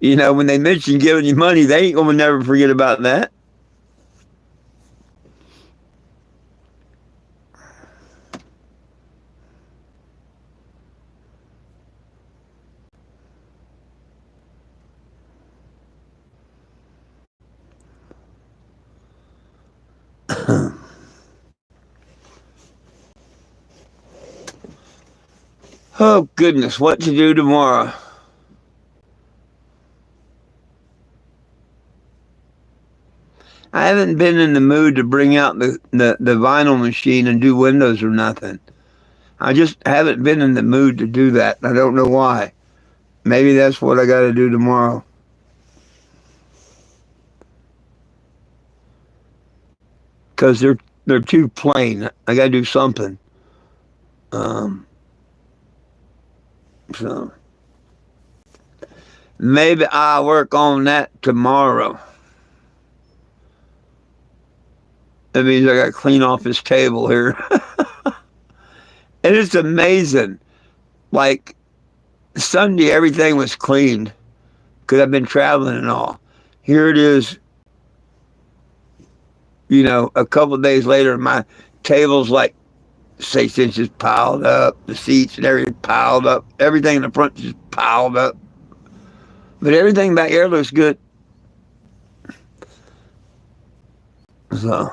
when they mention giving you money, they ain't going to never forget about that. Oh goodness, what to do tomorrow? I haven't been in the mood to bring out the vinyl machine and do windows or nothing. I just haven't been in the mood to do that. I don't know why. Maybe that's what I got to do tomorrow. Because they're too plain. I got to do something. Um, so maybe I'll work on that tomorrow. That means I got to clean off this table here. And it's amazing. Like Sunday, everything was cleaned because I've been traveling and all. Here it is, a couple of days later, my table's like 6 inches piled up, the seats and everything piled up, everything in the front just piled up. But everything back here looks good. So,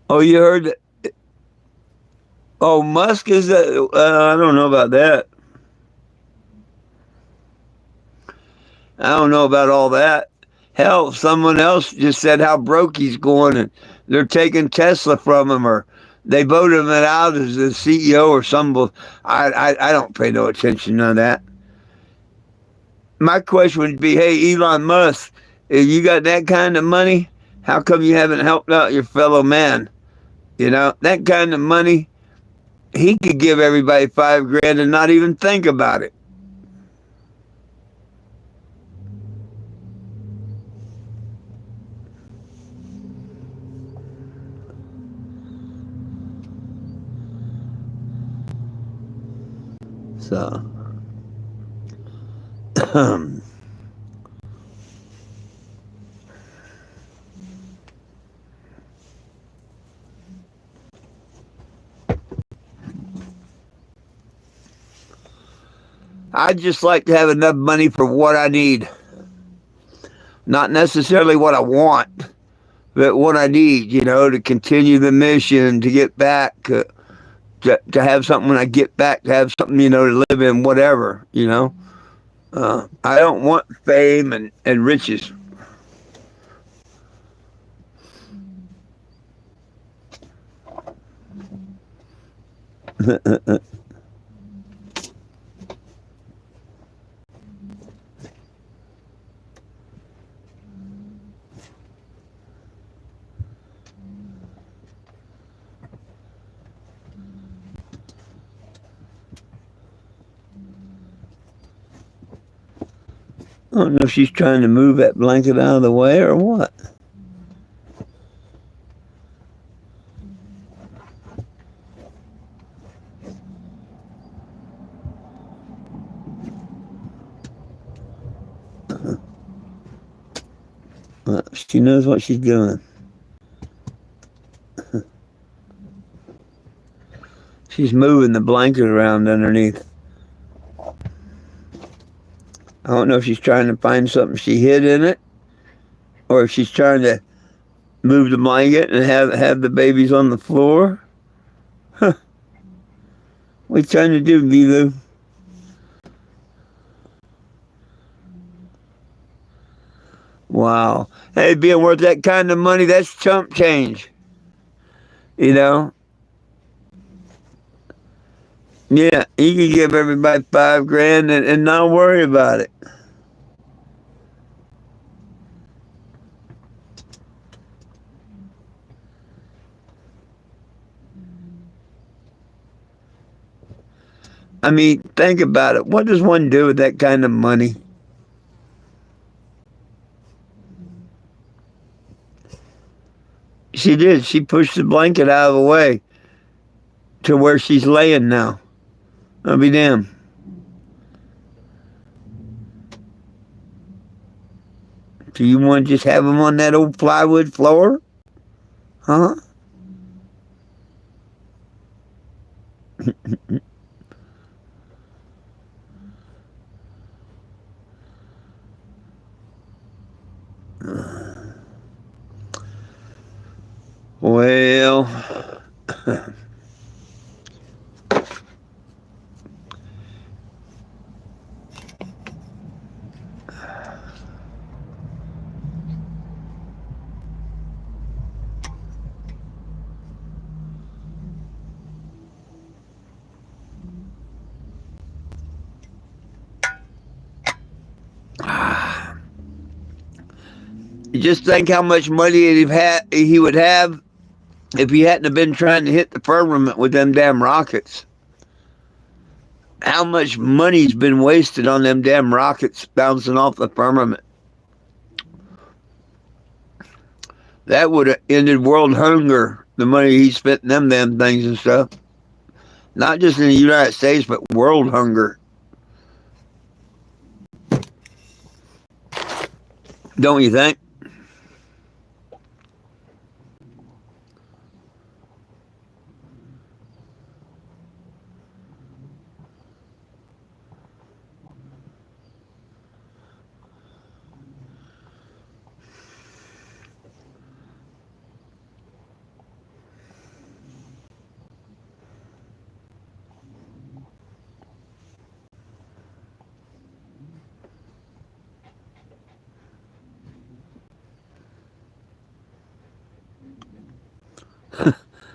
oh, you heard that? Oh, Musk is that? I don't know about that. I don't know about all that. Hell, someone else just said how broke he's going, and they're taking Tesla from him, or they voted him out as the CEO or something. I don't pay no attention to that. My question would be, hey, Elon Musk, if you got that kind of money, how come you haven't helped out your fellow man? That kind of money, he could give everybody 5 grand and not even think about it. So, I'd just like to have enough money for what I need. Not necessarily what I want, but what I need, to continue the mission, to get back, to have something when I get back, to have something, to live in, whatever. I don't want fame and riches. I don't know if she's trying to move that blanket out of the way or what. She knows what she's doing. She's moving the blanket around underneath. I don't know if she's trying to find something she hid in it, or if she's trying to move the blanket and have the babies on the floor. Huh. What are you trying to do, Lulu? Wow. Hey, being worth that kind of money, that's chump change. You know? Yeah, you can give everybody $5 grand and not worry about it. I mean, think about it. What does one do with that kind of money? She did. She pushed the blanket out of the way to where she's laying now. I'll be damned. Do you want to just have them on that old plywood floor? Huh? Well, you just think how much money he would have if he hadn't have been trying to hit the firmament with them damn rockets. How much money's been wasted on them damn rockets bouncing off the firmament. That would have ended world hunger, the money he spent in them damn things and stuff. Not just in the United States, but world hunger. Don't you think?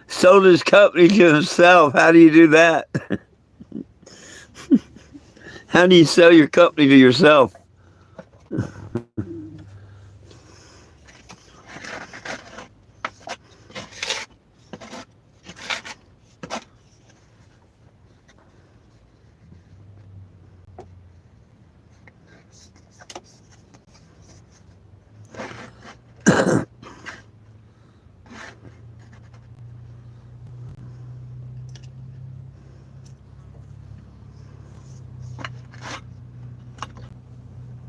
Sold his company to himself. How do you do that? How do you sell your company to yourself?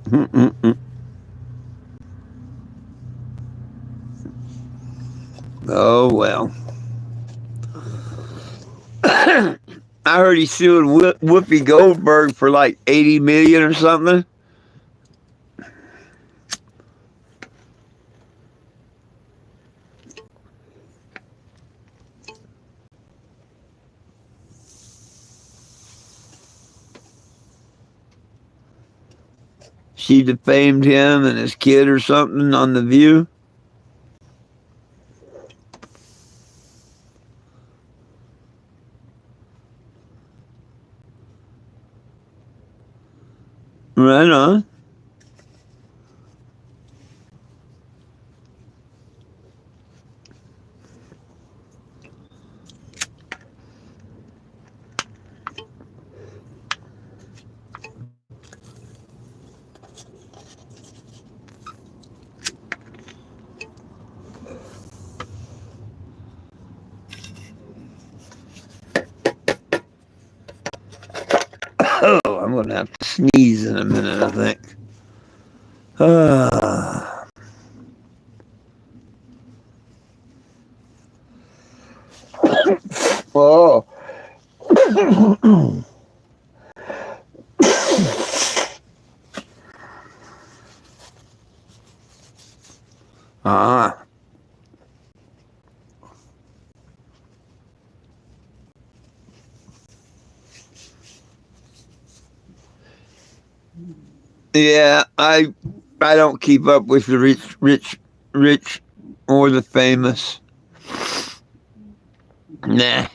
Mm-mm-mm. Oh, well. I heard he's suing Whoopi Goldberg for like 80 million or something. She defamed him and his kid or something on The View. Right on. Oh, I'm going to have to sneeze in a minute, I think. Ah. Oh. Ah. Yeah, I don't keep up with the rich, or the famous. Nah.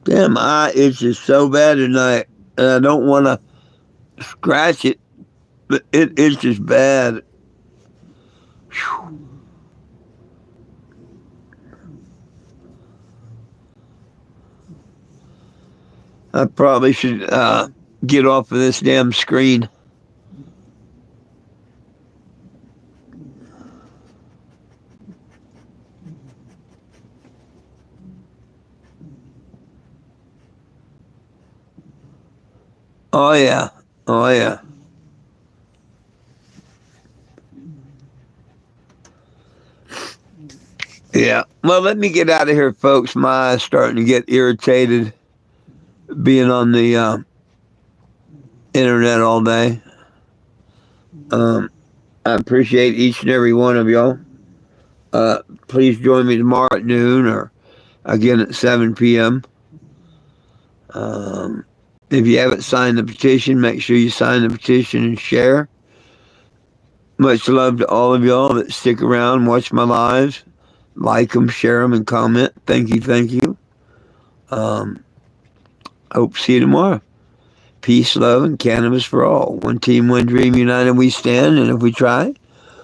Damn, eye itches so bad tonight, and I don't want to scratch it, but it itches bad. Whew. I probably should get off of this damn screen. Oh yeah, oh yeah. Yeah. Well, let me get out of here, folks. My eye's starting to get irritated being on the internet all day. Um, I appreciate each and every one of y'all. Please join me tomorrow at noon or again at 7 p.m. Um, if you haven't signed the petition, make sure you sign the petition and share. Much love to all of y'all that stick around, watch my lives, like them, share them, and comment. Thank you, thank you. Um, hope to see you tomorrow. Peace, love, and cannabis for all. One team, one dream, united we stand, and if we try,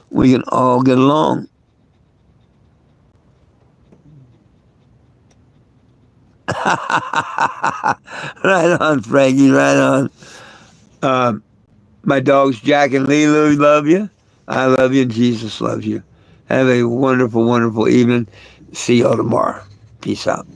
we can all get along. Right on, Frankie, right on. Um, my dogs, Jack and Lulu, love you. I love you, and Jesus loves you. Have a wonderful, wonderful evening. See y'all tomorrow. Peace out.